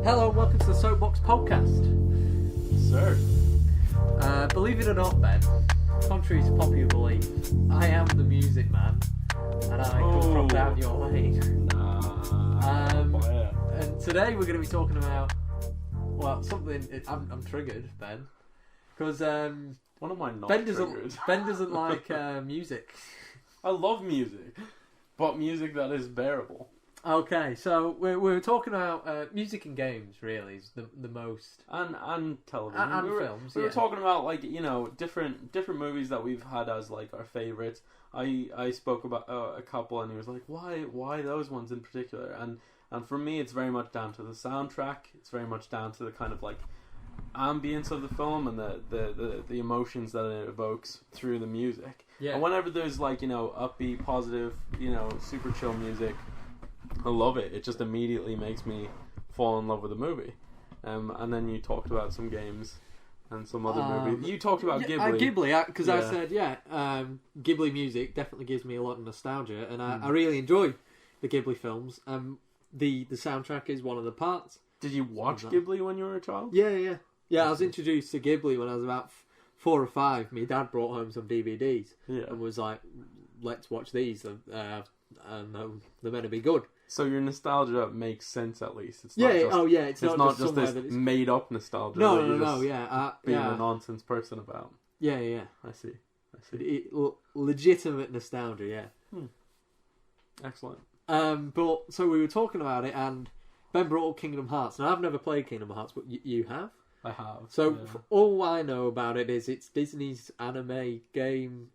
Hello and welcome to the Soapbox Podcast. Sir. Believe it or not, Ben, contrary to popular belief, I am the music man, and I come from down your lane. And today we're going to be talking about, well, something. I'm triggered, Ben, because What am I not Ben triggered? doesn't like music. I love music, but music that is bearable. Okay, so we're talking about music and games. Really, is the most And television. and we were, films. We yeah. were talking about, like, you know, different movies that we've had as, like, our favourites. I spoke about a couple, and he was like, why those ones in particular? And for me, it's very much down to the soundtrack. It's very much down to the kind of, like, ambience of the film and the emotions that it evokes through the music. Yeah. And whenever there's, like, you know, upbeat, positive, you know, super chill music, I love it. It just immediately makes me fall in love with the movie. And then you talked about some games and some other movies. You talked about Ghibli. Ghibli, because I Yeah. said, Ghibli music definitely gives me a lot of nostalgia, and I really enjoy the Ghibli films. The soundtrack is one of the parts. Did you watch Ghibli when you were a child? Yeah. I was introduced to Ghibli when I was about 4 or 5. My dad brought home some DVDs and was like, let's watch these, and they're meant to be good. So your nostalgia makes sense, at least. It's Yeah, not just, it's not just this that it's... made-up nostalgia. No, that you're just being yeah. a nonsense person about. Yeah. I see. Legitimate nostalgia, yeah. Excellent. But so we were talking about it, and Ben brought up Kingdom Hearts. Now I've never played Kingdom Hearts, but you have. I have. So all I know about it is it's Disney's anime game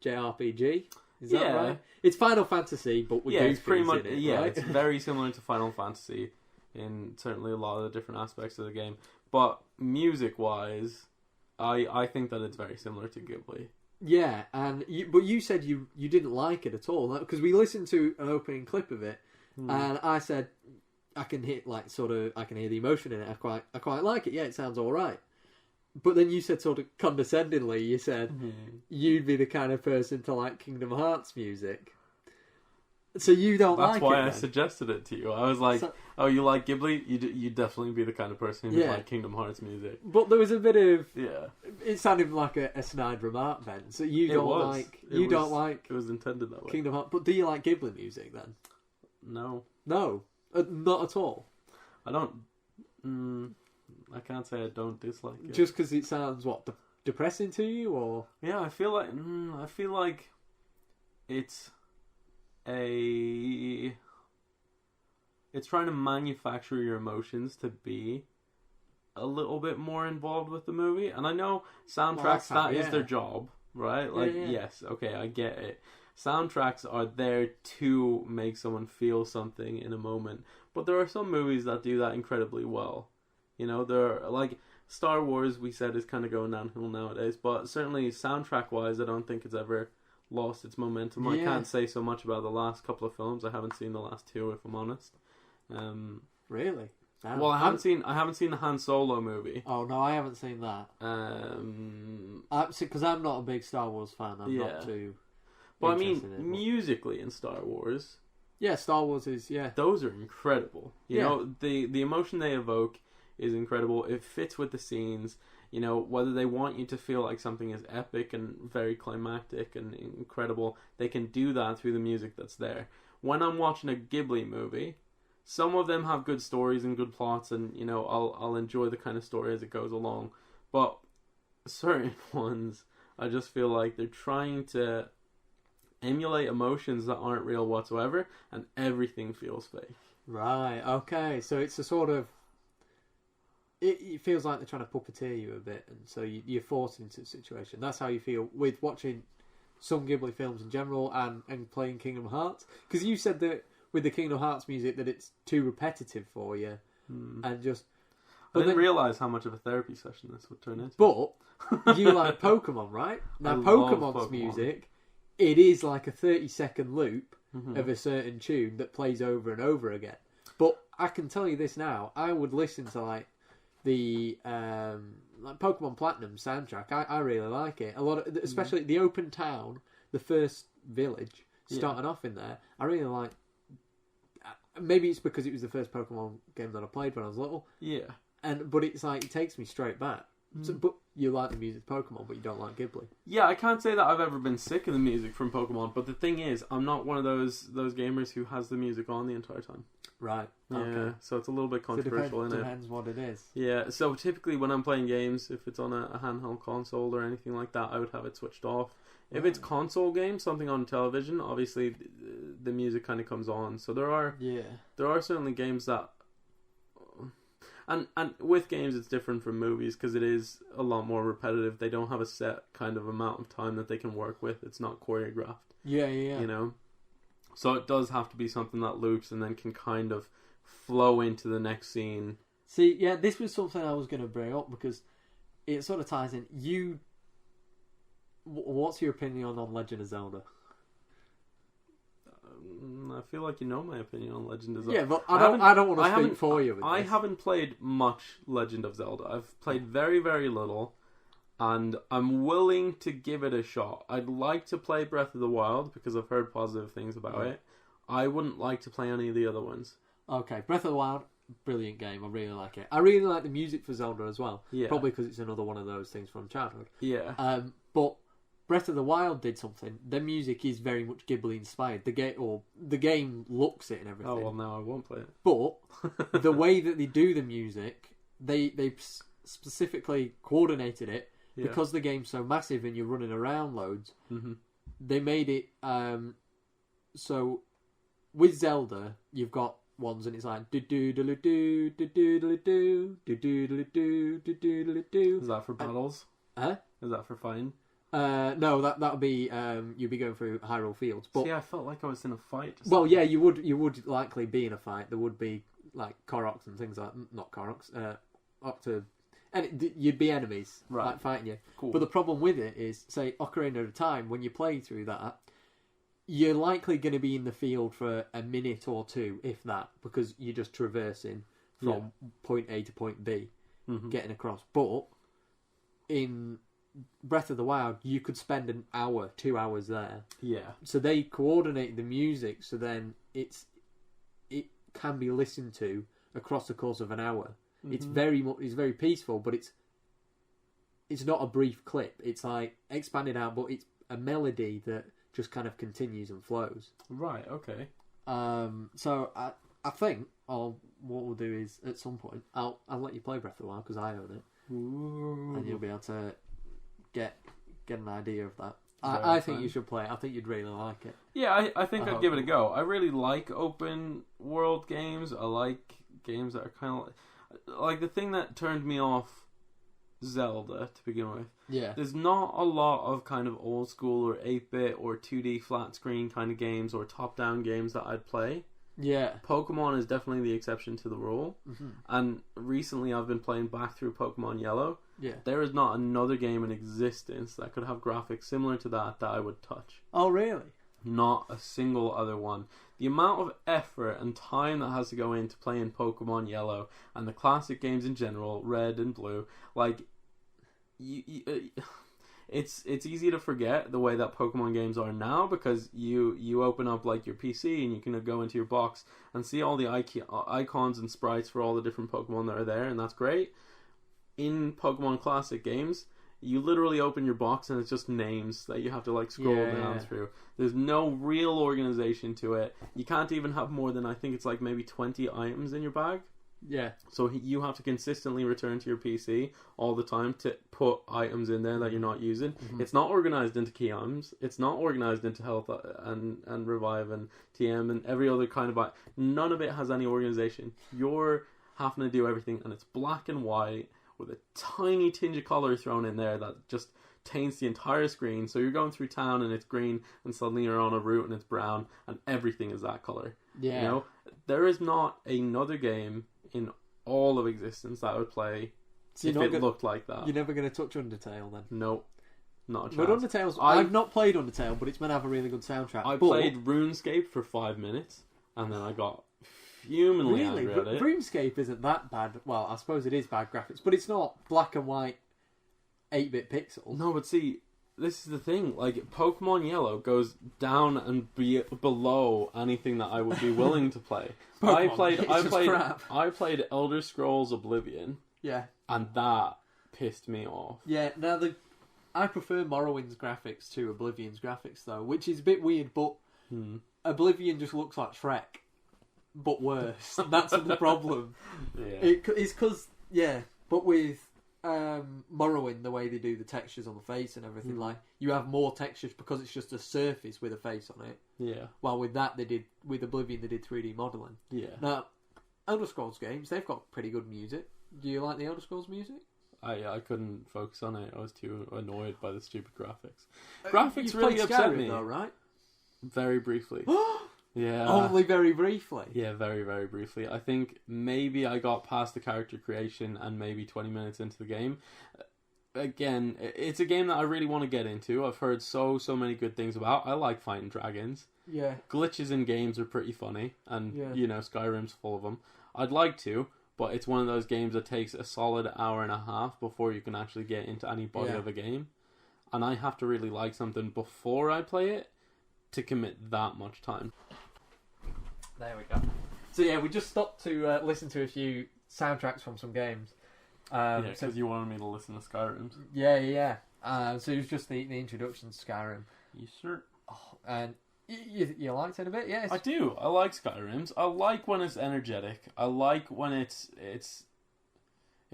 JRPG. Is that right? It's Final Fantasy, but with it's pretty much in it, right? It's very similar to Final Fantasy in certainly a lot of the different aspects of the game. But music-wise, I think that it's very similar to Ghibli. Yeah, but you said you didn't like it at all, because we listened to an opening clip of it, and I said I can hear the emotion in it. I quite like it. Yeah, it sounds all right. But then you said sort of condescendingly, you said you'd be the kind of person to like Kingdom Hearts music. So you don't like it. That's why I then? suggested it to you. I was like, oh, you like Ghibli? You'd definitely be the kind of person who'd like Kingdom Hearts music. But there was a bit of... Yeah. It sounded like a snide remark then. So you don't like... don't like... It was intended that way. Kingdom Hearts. But do you like Ghibli music then? No. No. Not at all? I don't... I can't say I don't dislike it. Just because it sounds, depressing to you, or...? Yeah, I feel like it's trying to manufacture your emotions to be a little bit more involved with the movie. And I know soundtracks, that is their job, right? Like, yes, okay, I get it. Soundtracks are there to make someone feel something in a moment. But there are some movies that do that incredibly well. You know, there are, like, Star Wars, we said, is kind of going downhill nowadays, but certainly soundtrack-wise, I don't think it's ever lost its momentum. Yeah. I can't say so much about the last couple of films. I haven't seen the last 2, if I'm honest. Really? Well, I haven't seen the Han Solo movie. Oh no, I haven't seen that. Because I'm not a big Star Wars fan. I'm not too. But I mean, musically in Star Wars. Yeah, Star Wars is Those are incredible. You know, the emotion they evoke is incredible. It fits with the scenes. You know, whether they want you to feel like something is epic and very climactic and incredible, they can do that through the music that's there. When I'm watching a Ghibli movie, some of them have good stories and good plots, and, you know, I'll enjoy the kind of story as it goes along. But certain ones, I just feel like they're trying to emulate emotions that aren't real whatsoever, and everything feels fake. Right, okay. So it's a sort of... It feels like they're trying to puppeteer you a bit, and so you're forced into a situation. That's how you feel with watching some Ghibli films in general and playing Kingdom Hearts. Because you said that with the Kingdom Hearts music that it's too repetitive for you, and just... I didn't realise how much of a therapy session this would turn into. But you like Pokemon, right? Now, Pokemon's music, it is like a 30-second loop of a certain tune that plays over and over again. But I can tell you this now, I would listen to like the Pokemon Platinum soundtrack. I really like it. A lot of, especially the open town, the first village starting off in there. I really like maybe it's because it was the first Pokemon game that I played when I was little. Yeah. But it's like it takes me straight back. So, but you like the music of Pokemon, but you don't like Ghibli. Yeah, I can't say that I've ever been sick of the music from Pokemon, but the thing is, I'm not one of those gamers who has the music on the entire time. Right. Yeah, Okay. so it's a little bit controversial, So isn't it? depends what it is. Yeah, so typically when I'm playing games, if it's on a handheld console or anything like that, I would have it switched off. If it's console games, something on television, obviously the music kind of comes on. So there are certainly games that, and with games it's different from movies because it is a lot more repetitive. They don't have a set kind of amount of time that they can work with. It's not choreographed. Yeah. You know, so it does have to be something that loops and then can kind of flow into the next scene. See, yeah, this was something I was going to bring up because it sort of ties in. What's your opinion on Legend of Zelda? I feel like you know my opinion on Legend of Zelda. Yeah, but I don't want to speak for you. I haven't played much Legend of Zelda. I've played very, very little, and I'm willing to give it a shot. I'd like to play Breath of the Wild because I've heard positive things about it. I wouldn't like to play any of the other ones. Okay, Breath of the Wild, brilliant game. I really like it. I really like the music for Zelda as well. Yeah. Probably because it's another one of those things from childhood. Yeah. But Breath of the Wild did something. The music is very much Ghibli inspired. The game looks it and everything. Oh well, no, I won't play it. But the way that they do the music, they specifically coordinated it because the game's so massive and you're running around loads. Mm-hmm. They made it so with Zelda you've got ones and it's like do do do do do do do do do do do do do do. Is that for battles? Is that for fighting? No, that would be you'd be going through Hyrule Fields. But see, I felt like I was in a fight. Well, yeah, you would likely be in a fight. There would be like Koroks and things like not Koroks, and you'd be enemies like fighting you. Cool. But the problem with it is, say Ocarina of Time, when you play through that, you're likely going to be in the field for a minute or two, if that, because you're just traversing from point A to point B, getting across. But in Breath of the Wild, you could spend an hour, 2 hours there. Yeah. So they coordinate the music so then it can be listened to across the course of an hour. It's very peaceful, but it's not a brief clip. It's like expanded out, but it's a melody that just kind of continues and flows. Right. Okay. So I think what we'll do is at some point I'll let you play Breath of the Wild because I own it. Ooh. And you'll be able to get an idea of that. I think you should play it. I think you'd really like it. Yeah, I think I'd give it a go. I really like open world games. I like games that are kind of like the thing that turned me off Zelda to begin with. Yeah. There's not a lot of kind of old school or 8-bit or 2D flat screen kind of games or top-down games that I'd play. Yeah. Pokemon is definitely the exception to the rule. Mm-hmm. And recently I've been playing back through Pokemon Yellow. Yeah. There is not another game in existence that could have graphics similar to that I would touch. Oh, really? Not a single other one. The amount of effort and time that has to go into playing Pokemon Yellow and the classic games in general, Red and Blue, like, it's easy to forget the way that Pokemon games are now because you open up like your PC and you can go into your box and see all the icons and sprites for all the different Pokemon that are there, and that's great. In Pokemon Classic games, you literally open your box and it's just names that you have to like scroll down through. There's no real organization to it. You can't even have more than, I think it's like maybe 20 items in your bag. Yeah. So you have to consistently return to your PC all the time to put items in there that you're not using. Mm-hmm. It's not organized into key items. It's not organized into health and revive and TM and every other kind of... None of it has any organization. You're having to do everything, and it's black and white with a tiny tinge of color thrown in there that just taints the entire screen. So you're going through town and it's green, and suddenly you're on a route and it's brown, and everything is that color. Yeah. You know? There is not another game in all of existence that I would play if it looked like that. You're never going to touch Undertale then? Nope. Not a chance. But Undertale's... I've not played Undertale, but it's meant to have a really good soundtrack. I played RuneScape for 5 minutes, and then I got fumingly angry at it. RuneScape isn't that bad. Well, I suppose it is bad graphics, but it's not black and white 8-bit pixels. No, but see, this is the thing. Like, Pokemon Yellow goes down and below anything that I would be willing to play. I played Elder Scrolls Oblivion. Yeah. And that pissed me off. Yeah. Now I prefer Morrowind's graphics to Oblivion's graphics, though, which is a bit weird. But Oblivion just looks like Shrek, but worse. That's the problem. Yeah. It's because but with Morrowind, the way they do the textures on the face and everything, like you have more textures because it's just a surface with a face on it. Yeah. While with Oblivion they did 3D modelling. Yeah. Now, Elder Scrolls games, they've got pretty good music. Do you like the Elder Scrolls music? I couldn't focus on it. I was too annoyed by the stupid graphics. Graphics You've really played upset Skyrim, me. though, right? Very briefly. Yeah. Only very briefly. Yeah, very, very briefly. I think maybe I got past the character creation and maybe 20 minutes into the game. Again, it's a game that I really want to get into. I've heard so many good things about. I like fighting dragons. Yeah. Glitches in games are pretty funny, and Yeah. Skyrim's full of them. I'd like to, but it's one of those games that takes a solid hour and a half before you can actually get into any body of a game. And I have to really like something before I play it to commit that much time. There we go. So yeah, we just stopped to listen to a few soundtracks from some games. Because you wanted me to listen to Skyrim. Yeah. So it was just the introduction to Skyrim. You sure? Oh, and you liked it a bit, yes? I do. I like Skyrims. I like when it's energetic. I like when it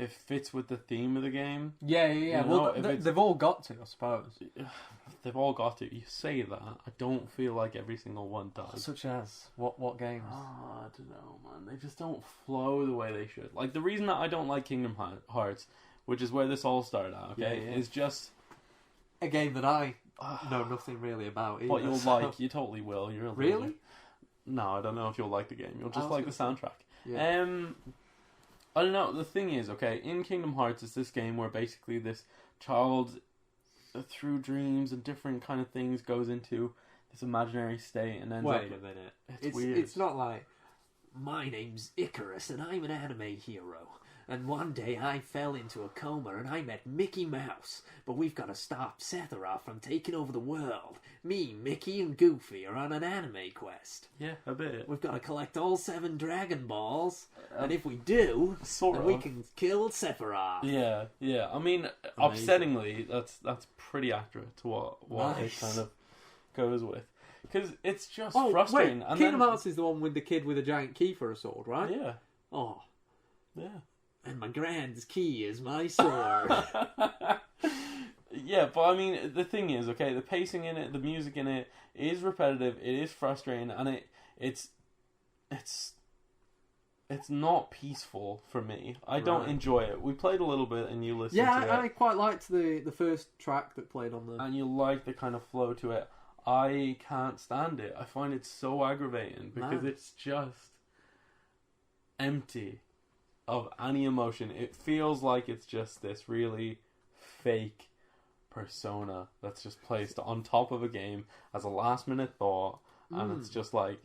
fits with the theme of the game. Yeah. Well, they've all got to, I suppose. They've all got to. You say that. I don't feel like every single one does. Such as? What games? Oh, I don't know, man. They just don't flow the way they should. Like, the reason that I don't like Kingdom Hearts, which is where this all started out, okay, is just a game that I know nothing really about either. What you'll like, you totally will. You're really? No, I don't know if you'll like the game. You'll just like the soundtrack. Yeah. I don't know. The thing is, okay, in Kingdom Hearts, it's this game where basically this child, through dreams and different kind of things, goes into this imaginary state and ends up... Wait a minute. It's weird. It's not like, my name's Icarus and I'm an anime hero. And one day I fell into a coma and I met Mickey Mouse. But we've got to stop Sephiroth from taking over the world. Me, Mickey, and Goofy are on an anime quest. Yeah, a bit. We've got to collect all 7 Dragon Balls. And if we do, then we can kill Sephiroth. Yeah. I mean, amazing. Upsettingly, that's pretty accurate to what it kind of goes with. Because it's just frustrating. Wait, and Kingdom Hearts is the one with the kid with a giant key for a sword, right? Yeah. Oh. Yeah. And my grand's key is my sword. Yeah, but I mean, the thing is, okay, the pacing in it, the music in it is repetitive, it is frustrating, and it's not peaceful for me. I don't enjoy it. We played a little bit and you listened to it. Yeah, I quite liked the first track that played on the... And you like the kind of flow to it. I can't stand it. I find it so aggravating because it's just empty of any emotion. It feels like it's just this really fake persona that's just placed on top of a game as a last minute thought, and it's just like,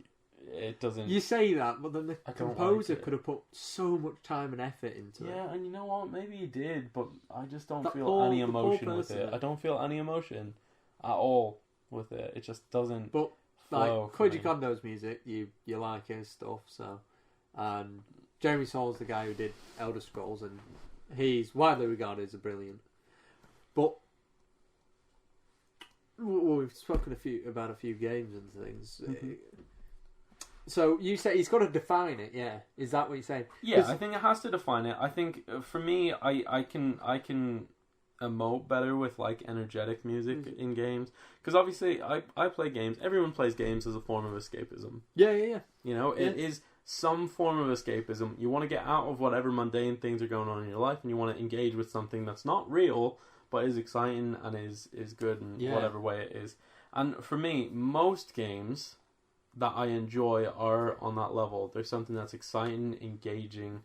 it doesn't... You say that, but then the composer could have put so much time and effort into it. Yeah, and you know what? Maybe he did, but I just don't feel any emotion with it. I don't feel any emotion at all with it. It just doesn't flow. Like, Koji Kondo's music, you like his stuff, so... And Jeremy Soul's the guy who did Elder Scrolls, and he's widely regarded as a brilliant. But we've spoken about a few games and things. Mm-hmm. So you say he's got to define it, yeah? Is that what you're saying? Yeah, I think it has to define it. I think for me, I can emote better with like energetic music in games, because obviously I play games. Everyone plays games as a form of escapism. Yeah. You know, it is some form of escapism. You want to get out of whatever mundane things are going on in your life, and you want to engage with something that's not real, but is exciting and is good in whatever way it is. And for me, most games that I enjoy are on that level. There's something that's exciting, engaging,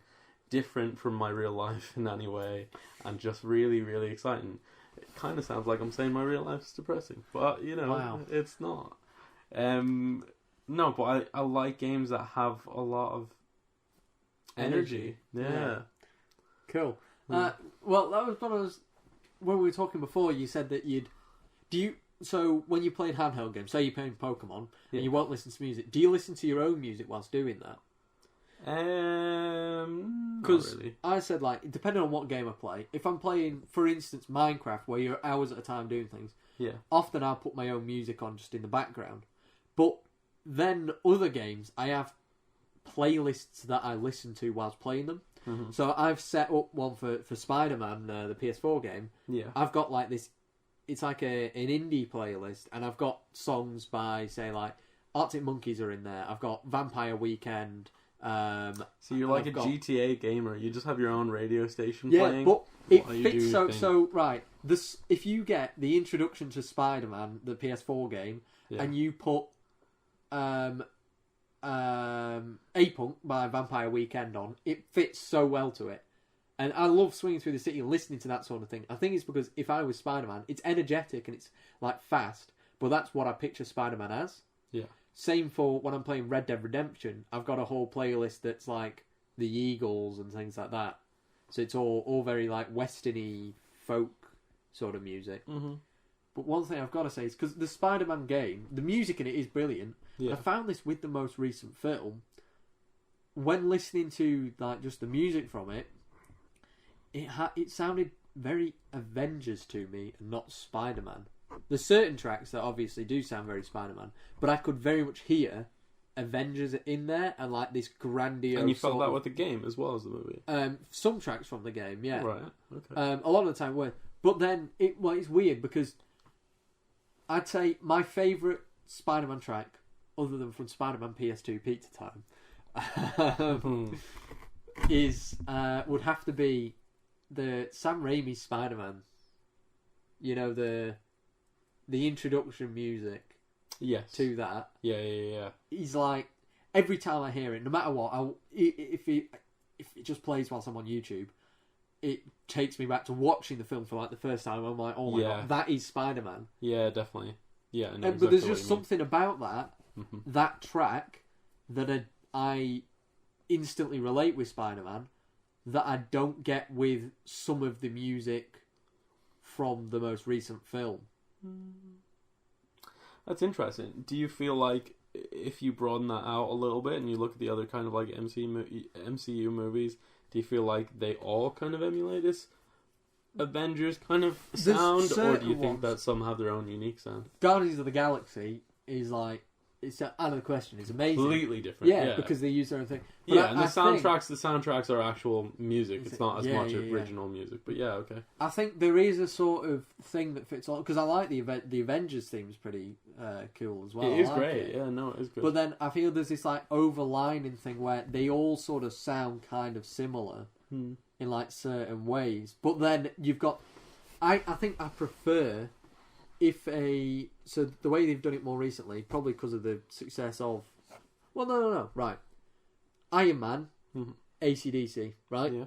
different from my real life in any way, and just really, really exciting. It kind of sounds like I'm saying my real life is depressing, but you know, it's not. No, but I like games that have a lot of energy. Yeah. Cool. Well, that was when we were talking before. You said that you'd Do you? So when you're playing handheld games, say you're playing Pokemon, Yeah. and you won't listen to music, do you listen to your own music whilst doing that? Not Because really. I said, like, depending on what game I play, if I'm playing, for instance, Minecraft, where you're hours at a time doing things, Yeah. often I'll put my own music on just in the background. But then other games, I have playlists that I listen to whilst playing them. Mm-hmm. So I've set up one for Spider-Man, the PS4 game. Yeah. I've got like this, it's like an indie playlist, and I've got songs by, say, like, Arctic Monkeys are in there. I've got Vampire Weekend. So you're like I've a got- GTA gamer. You just have your own radio station Yeah, playing. but it while you do fits your so thing. right. This, if you get the introduction to Spider-Man, the PS4 game, Yeah. and you put A-Punk by Vampire Weekend on, it fits so well to it. And I love swinging through the city and listening to that sort of thing. I think it's because if I was Spider-Man, it's energetic and it's like fast, but that's what I picture Spider-Man as. Yeah. Same for when I'm playing Red Dead Redemption. I've got a whole playlist that's like the Eagles and things like that. So it's all very like westerny folk sort of music. Mm-hmm. But one thing I've got to say is because the Spider-Man game, the music in it is brilliant. Yeah. I found this with the most recent film. When listening to like just the music from it, it sounded very Avengers to me and not Spider-Man. There's certain tracks that obviously do sound very Spider-Man, but I could very much hear Avengers in there and like this grandiose. And you felt sort that of- with the game as well as the movie. some tracks from the game, yeah. Right. Okay. A lot of the time were, but then it's weird because I'd say my favourite Spider-Man track, other than from Spider-Man PS2 Pizza Time, is would have to be the Sam Raimi Spider-Man. You know, the introduction music Yes. to that. Yeah. He's like, every time I hear it, no matter what, if it just plays whilst I'm on YouTube, it takes me back to watching the film for like the first time. I'm like, oh my god, that is Spider-Man. Yeah, definitely. Yeah, I know But there's exactly just something about that track that I instantly relate with Spider-Man that I don't get with some of the music from the most recent film. That's interesting. Do you feel like if you broaden that out a little bit and you look at the other kind of like MCU movies, do you feel like they all kind of emulate this Avengers kind of sound, or do you think that some have their own unique sound? Guardians of the Galaxy is like, it's out of the question. It's amazing. Completely different. Yeah, because they use their own thing. But Yeah, and the think- soundtracks are actual music. It's not as much yeah. original music, but yeah, okay. I think there is a sort of thing that fits all, because I like the Avengers theme's pretty cool as well. It is I like great. it. Yeah, no, it is good. But then I feel there's this like overlining thing where they all sort of sound kind of similar in like certain ways. But then you've got, I think I prefer so the way they've done it more recently, probably because of the success of, well, no, right, Iron Man, AC/DC, right? Yeah.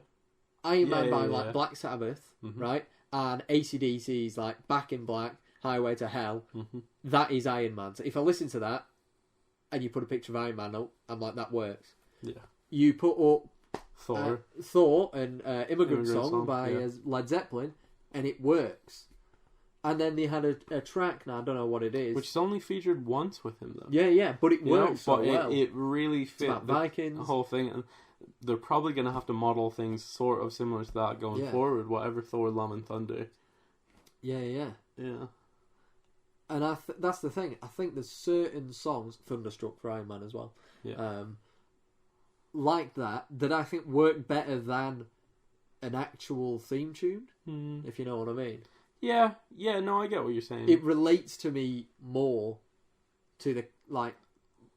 Iron Man by yeah. like Black Sabbath, right? And AC/DC's like Back in Black, Highway to Hell. That is Iron Man. So if I listen to that and you put a picture of Iron Man up, I'm like, that works. Yeah. You put up Thor. and Immigrant Song by Led Zeppelin, and it works. And then they had a track, now I don't know what it is. Which is only featured once with him, though. Yeah, but it works so well. It really fit about the Vikings. whole thing. And they're probably going to have to model things sort of similar to that going forward, whatever Thor, Love and Thunder. Yeah. Yeah. And that's the thing. I think there's certain songs, Thunderstruck for Iron Man as well, like that I think work better than an actual theme tune, if you know what I mean. Yeah, no, I get what you're saying. It relates to me more to the like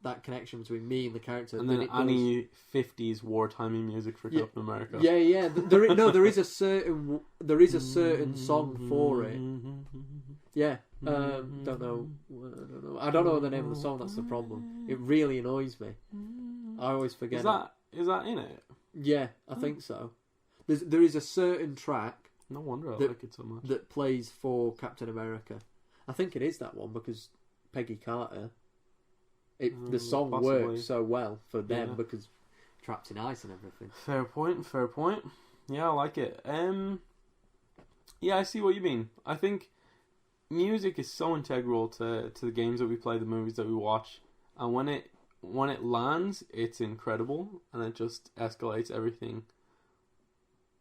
that connection between me and the character. and than then it does. any 50s wartimey music for Captain America. Yeah. There is a certain song for it. Yeah. Don't know. I don't know the name of the song. That's the problem. It really annoys me. I always forget. Is that in it? Yeah, I think so. There is a certain track No wonder I like it so much. that plays for Captain America. I think it is that one because Peggy Carter. The song possibly. works so well for them Yeah. because Trapped in Ice and everything. Fair point. Yeah, I like it. Yeah, I see what you mean. I think music is so integral to the games that we play, the movies that we watch, and when it lands, it's incredible, and it just escalates everything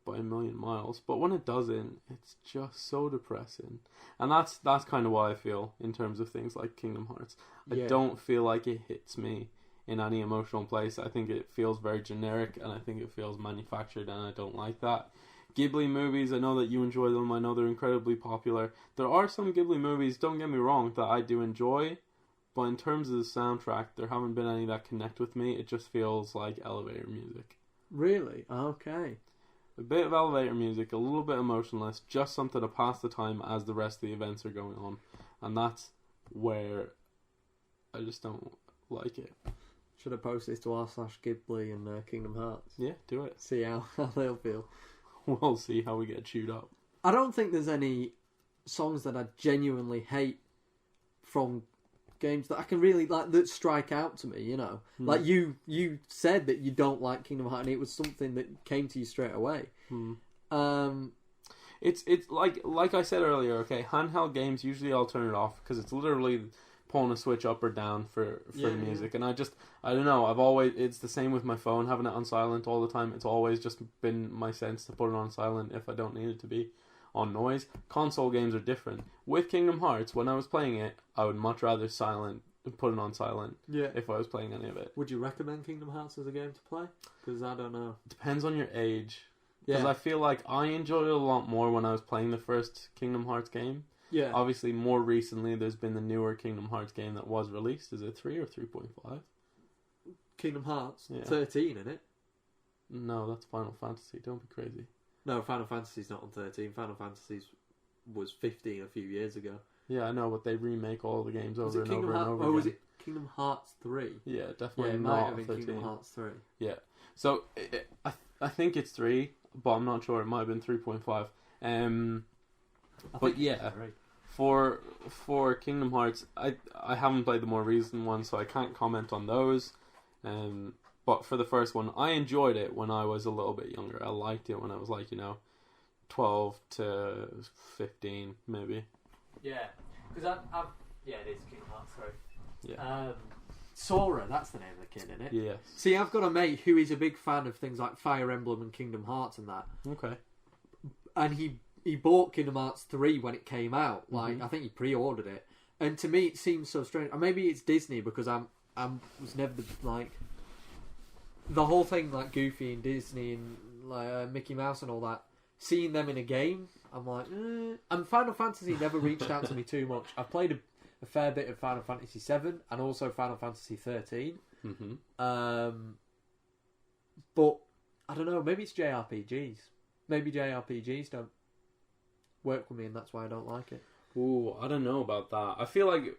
by a million miles. But when it doesn't, it's just so depressing, and that's kind of why I feel in terms of things like Kingdom Hearts. I don't feel like it hits me in any emotional place. I think it feels very generic, and I think it feels manufactured, and I don't like that. Ghibli movies, I know that you enjoy them. I know they're incredibly popular. There are some Ghibli movies, don't get me wrong, that I do enjoy, but in terms of the soundtrack, there haven't been any that connect with me. It just feels like elevator music. Really? Okay. A bit of elevator music, a little bit emotionless, just something to pass the time as the rest of the events are going on. And that's where I just don't like it. Should I post this to r/Ghibli and Kingdom Hearts? Yeah, do it. See how they'll feel. We'll see how we get chewed up. I don't think there's any songs that I genuinely hate from games that I can really like that strike out to me. You know, like you said that you don't like Kingdom Hearts, and it was something that came to you straight away. It's like I said earlier. Okay, handheld games usually I'll turn it off because it's literally pulling a switch up or down for music, and I don't know, it's the same with my phone, having it on silent all the time. It's always just been my sense to put it on silent if I don't need it to be on noise. Console games are different. With Kingdom Hearts, when I was playing it, I would much rather put it on silent if I was playing any of it. Would you recommend Kingdom Hearts as a game to play? Because I don't know. Depends on your age. Because I feel like I enjoyed it a lot more when I was playing the first Kingdom Hearts game. Yeah. Obviously, more recently, there's been the newer Kingdom Hearts game that was released. Is it 3 or 3.5? Kingdom Hearts? 13, isn't it? No, that's Final Fantasy. Don't be crazy. No, Final Fantasy's not on 13. Final Fantasy was 15 a few years ago. Yeah, I know, but they remake all the games over and over and over again. Oh, was it Kingdom Hearts 3? Yeah, definitely it not might have been 13. Kingdom Hearts 3. Yeah. So, I think it's 3, but I'm not sure. It might have been 3.5. But yeah, for Kingdom Hearts, I haven't played the more recent ones, so I can't comment on those. But for the first one, I enjoyed it when I was a little bit younger. I liked it when I was 12 to 15, maybe. Yeah, because it is Kingdom Hearts 3. Yeah. Sora, that's the name of the kid, isn't it? Yes. See, I've got a mate who is a big fan of things like Fire Emblem and Kingdom Hearts and that. Okay. And he bought Kingdom Hearts 3 when it came out. I think he pre-ordered it. And to me, it seems so strange. Or maybe it's Disney because I was never the whole thing like Goofy and Disney and Mickey Mouse and all that. Seeing them in a game, I'm like, And Final Fantasy never reached out to me too much. I've played a fair bit of Final Fantasy 7 and also Final Fantasy 13. But I don't know. Maybe it's JRPGs. Maybe JRPGs don't work with me, and that's why I don't like it. Ooh, I don't know about that. I feel like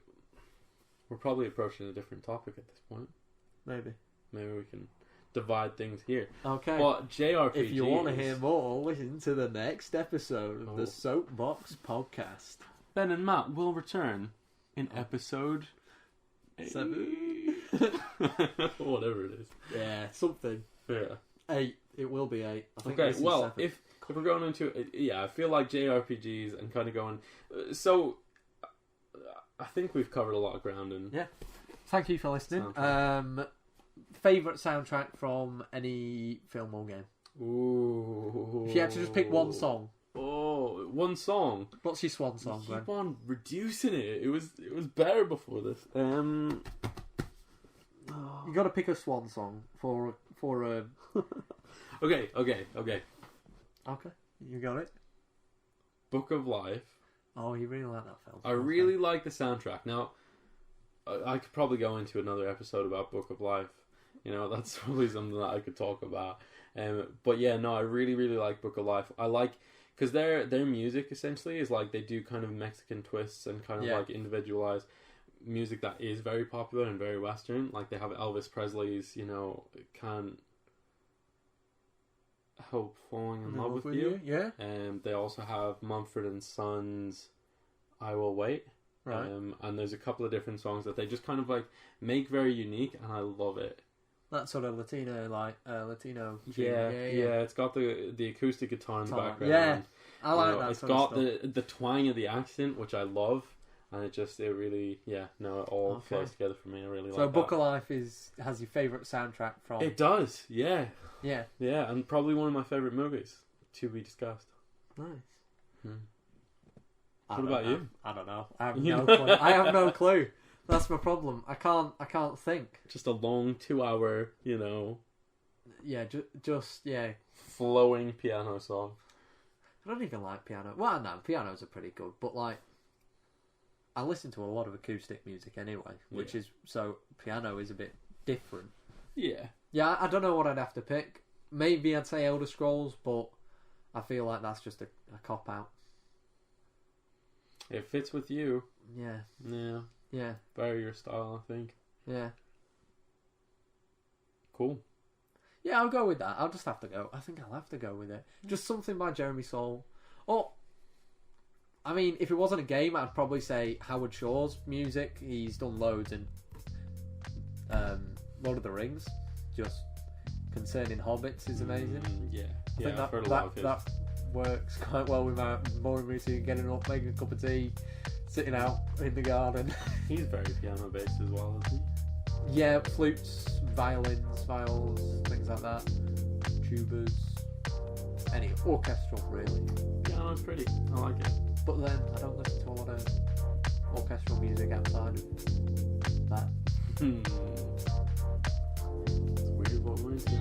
we're probably approaching a different topic at this point. Maybe we can divide things here. Okay. But JRPGs... If you want to hear more, listen to the next episode of the Soapbox Podcast. Ben and Matt will return in episode 7. Whatever it is. Yeah, something. Yeah. 8. It will be 8. I think okay, this is well, 7. if we're going into it, I feel like JRPGs and kind of going... So, I think we've covered a lot of ground. And yeah. Thank you for listening. Favourite soundtrack from any film or game? Ooh. If you had to just pick one song. Oh, one song. What's your swan song, Glenn? Keep on reducing it. It was better before this. You got to pick a swan song for a. Okay. Okay, you got it. Book of Life. Oh, you really like that film. I really like the soundtrack. Now, I could probably go into another episode about Book of Life. That's probably something that I could talk about. But yeah, no, I really, really like Book of Life. I like, because their music essentially is like, they do kind of Mexican twists and kind of like individualized music that is very popular and very Western. Like they have Elvis Presley's, Can't Help Falling in Love with You. Yeah. They also have Mumford & Sons' I Will Wait. Right. And there's a couple of different songs that they just kind of like make very unique, and I love it. that sort of Latino Yeah, yeah. it's got the acoustic guitar in the background. Yeah, I like that. It's sort of got stuff. the twang of the accent, which I love, and it really it all Okay. flows together for me. I really So like Book that. of Life has your favourite soundtrack from? It does, yeah, Yeah, and probably one of my favorite movies to be discussed. nice. Hmm. I What don't about know. you? I don't know. I have You no know? clue. I have no clue. That's my problem. I can't think. Just a long 2-hour, Yeah, just flowing piano song. I don't even like piano. Well, no, pianos are pretty good, but like, I listen to a lot of acoustic music anyway, which is so piano is a bit different. Yeah. Yeah, I don't know what I'd have to pick. Maybe I'd say Elder Scrolls, but I feel like that's just a cop out. It fits with you. Yeah, Yeah. Very your style, I think. yeah. Cool. Yeah, I'll go with that. I'll just have to go. I think I'll have to go with it. Just something by Jeremy Soule. Or, I mean, if it wasn't a game, I'd probably say Howard Shore's music. He's done loads in Lord of the Rings. Just concerning hobbits is amazing. Yeah. I think I've heard a lot of his. that works quite well with my morning routine. Getting up, making a cup of tea, sitting out in the garden. He's very piano based as well, isn't Yeah, flutes, violins, viols, things like that. Tubas. Any orchestral, really. he? Piano's pretty. I like it. But then I don't listen to a lot of orchestral music outside of that. It's weird what mine do.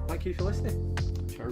Thank you for listening. Sure.